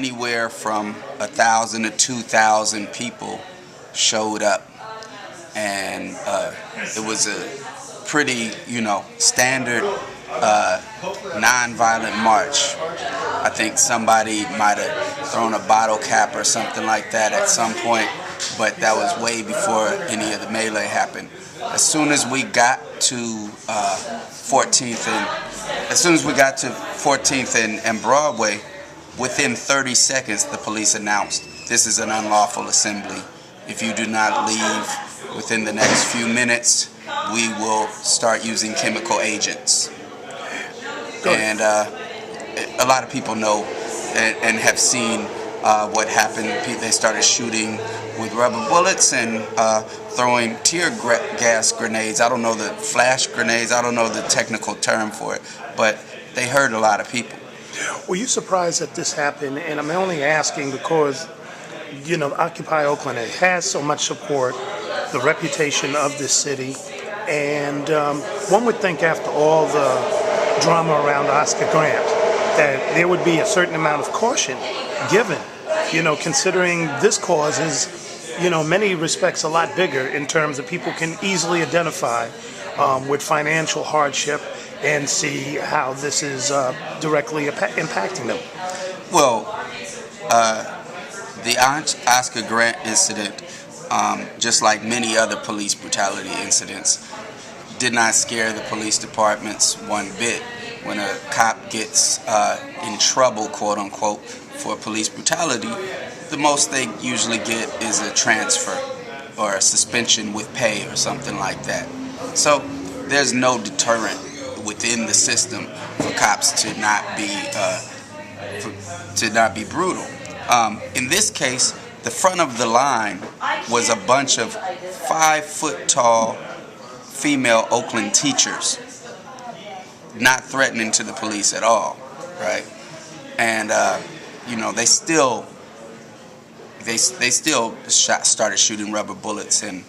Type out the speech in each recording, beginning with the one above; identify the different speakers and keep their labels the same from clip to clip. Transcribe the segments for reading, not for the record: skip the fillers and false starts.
Speaker 1: anywhere from 1,000 to 2,000 people showed up, and it was a pretty, standard non-violent march. I think somebody might have thrown a bottle cap or something like that at some point, but that was way before any of the melee happened. As soon as we got to 14th and Broadway, within 30 seconds, the police announced, "This is an unlawful assembly. If you do not leave within the next few minutes, we will start using chemical agents." And a lot of people know and have seen what happened. They started shooting with rubber bullets and throwing tear gas grenades. I don't know the flash grenades. I don't know the technical term for it, but they hurt a lot of people.
Speaker 2: Were you surprised that this happened? And I'm only asking because, Occupy Oakland, it has so much support, the reputation of this city, and one would think after all the drama around Oscar Grant that there would be a certain amount of caution given, considering this cause is, many respects a lot bigger in terms of people can easily identify with financial hardship and see how this is directly impacting them.
Speaker 1: Well, the Oscar Grant incident, just like many other police brutality incidents, did not scare the police departments one bit. When a cop gets in trouble, quote unquote, for police brutality, the most they usually get is a transfer or a suspension with pay or something like that. So there's no deterrent within the system for cops to not be brutal. In this case, the front of the line was a bunch of 5-foot-tall female Oakland teachers, not threatening to the police at all, right? And they still started shooting rubber bullets and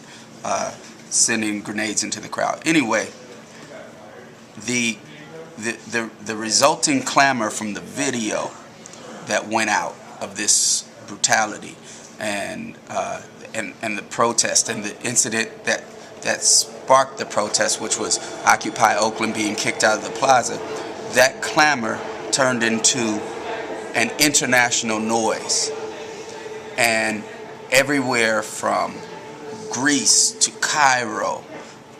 Speaker 1: sending grenades into the crowd. Anyway, the resulting clamor from the video that went out of this brutality and the protest and the incident that sparked the protest, which was Occupy Oakland being kicked out of the plaza, that clamor turned into an international noise. And everywhere from Greece to Cairo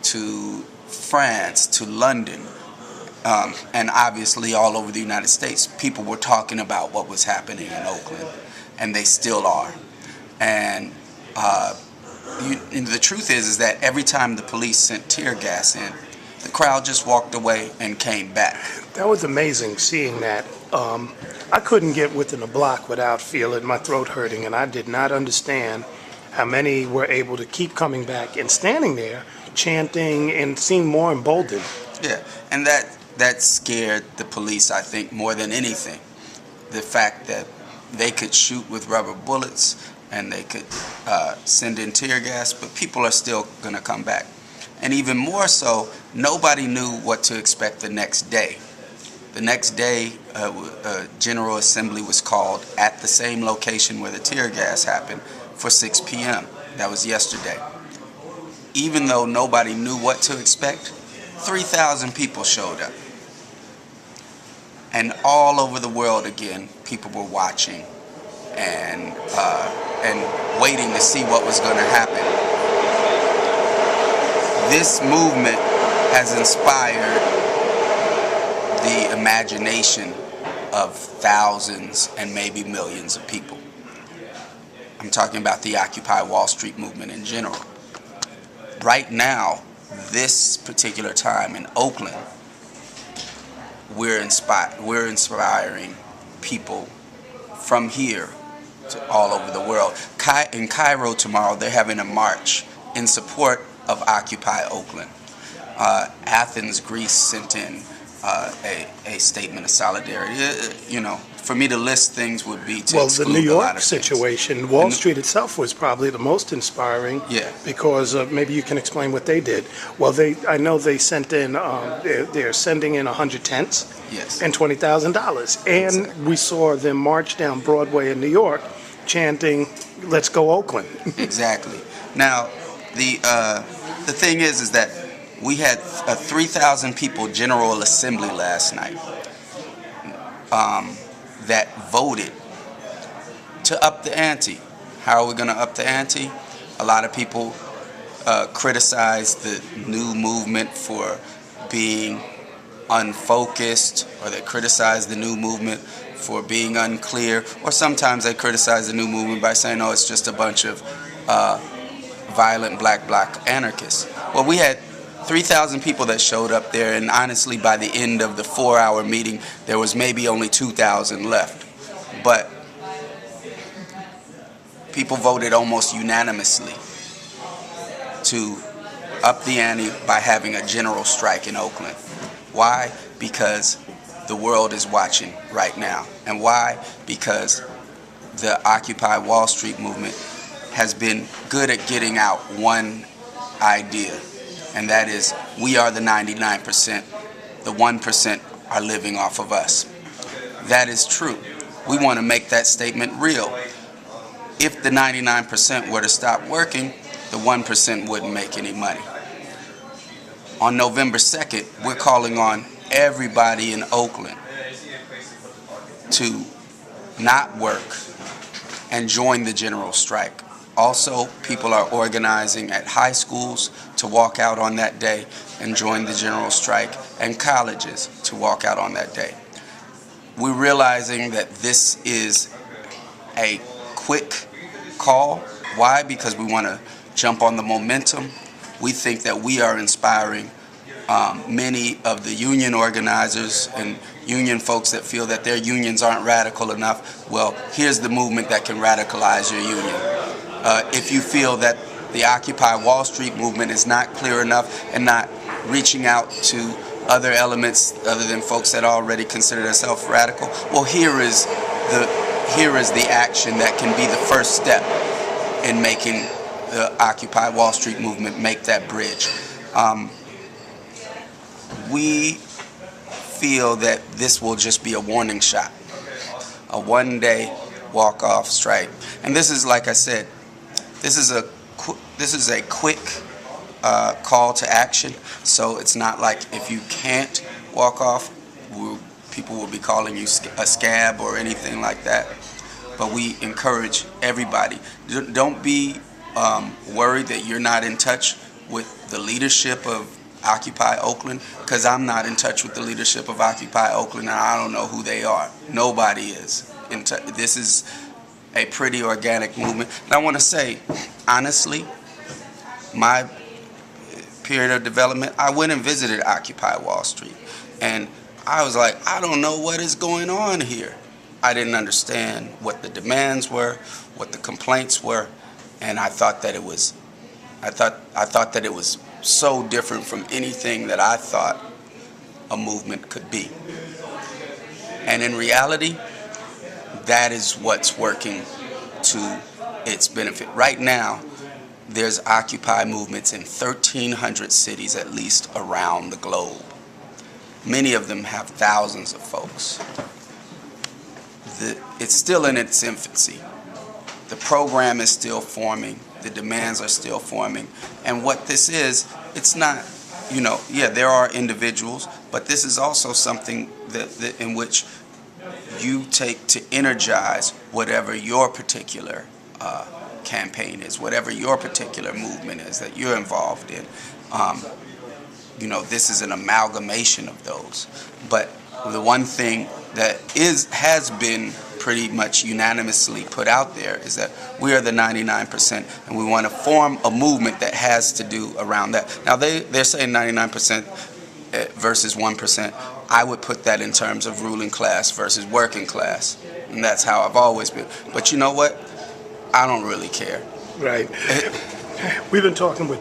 Speaker 1: to France to London, and obviously all over the United States, people were talking about what was happening in Oakland, and they still are. And the truth is that every time the police sent tear gas in, the crowd just walked away and came back.
Speaker 2: That was amazing seeing that. I couldn't get within a block without feeling my throat hurting, and I did not understand how many were able to keep coming back and standing there chanting and seemed more emboldened.
Speaker 1: Yeah, and that scared the police, I think, more than anything. The fact that they could shoot with rubber bullets and they could send in tear gas, but people are still going to come back. And even more so, nobody knew what to expect the next day. The next day, a General Assembly was called at the same location where the tear gas happened for 6 p.m. That was yesterday. Even though nobody knew what to expect, 3,000 people showed up. And all over the world again, people were watching and waiting to see what was going to happen. This movement has inspired the imagination of thousands and maybe millions of people. I'm talking about the Occupy Wall Street movement in general. Right now, this particular time in Oakland, we're inspiring people from here to all over the world. In Cairo tomorrow, they're having a march in support of Occupy Oakland. Athens, Greece sent in a statement of solidarity. for me to list things would be to
Speaker 2: Well, the
Speaker 1: exclude
Speaker 2: New
Speaker 1: a lot
Speaker 2: York
Speaker 1: of things.
Speaker 2: situation, Wall Street itself was probably the most inspiring.
Speaker 1: Yeah.
Speaker 2: Because maybe you can explain what they did. Well, I know they sent in, they're sending in 100 tents
Speaker 1: Yes.
Speaker 2: and $20,000. And
Speaker 1: Exactly.
Speaker 2: we saw them march down Broadway in New York chanting, "Let's go Oakland."
Speaker 1: Exactly. Now, the thing is that we had a 3,000 people General Assembly last night that voted to up the ante. How are we going to up the ante? A lot of people criticize the new movement for being unfocused, or they criticize the new movement for being unclear, or sometimes they criticize the new movement by saying, oh, it's just a bunch of violent black anarchists. Well, we had 3,000 people that showed up there, and honestly, by the end of the 4-hour meeting, there was maybe only 2,000 left. But people voted almost unanimously to up the ante by having a general strike in Oakland. Why? Because the world is watching right now. And why? Because the Occupy Wall Street movement has been good at getting out one idea, and that is we are the 99%, the 1% are living off of us. That is true. We want to make that statement real. If the 99% were to stop working, the 1% wouldn't make any money. On November 2nd, we're calling on everybody in Oakland to not work and join the general strike. Also, people are organizing at high schools to walk out on that day and join the general strike, and colleges to walk out on that day. We're realizing that this is a quick call. Why? Because we want to jump on the momentum. We think that we are inspiring many of the union organizers and union folks that feel that their unions aren't radical enough. Well, here's the movement that can radicalize your union. If you feel that the Occupy Wall Street movement is not clear enough and not reaching out to other elements other than folks that already consider themselves radical, well, here is the action that can be the first step in making the Occupy Wall Street movement make that bridge. We feel that this will just be a warning shot, a one-day walk-off strike. And this is, like I said, this is a quick call to action. So it's not like if you can't walk off, people will be calling you a scab or anything like that. But we encourage everybody. Don't be worried that you're not in touch with the leadership of Occupy Oakland, because I'm not in touch with the leadership of Occupy Oakland, and I don't know who they are. Nobody is. This is a pretty organic movement. And I want to say, honestly, my period of development, I went and visited Occupy Wall Street, and I was like, I don't know what is going on here. I didn't understand what the demands were, what the complaints were, and I thought that it was so different from anything that I thought a movement could be. And in reality, that is what's working to its benefit. Right now, there's Occupy movements in 1,300 cities at least around the globe. Many of them have thousands of folks. It's still in its infancy. The program is still forming. The demands are still forming. And what this is, it's not, there are individuals, but this is also something that in which you take to energize whatever your particular campaign is, whatever your particular movement is that you're involved in. This is an amalgamation of those. But the one thing that has been pretty much unanimously put out there is that we are the 99%, and we want to form a movement that has to do around that. Now, they're saying 99% versus 1%. I would put that in terms of ruling class versus working class, and that's how I've always been. But you know what? I don't really care.
Speaker 2: Right. We've been talking with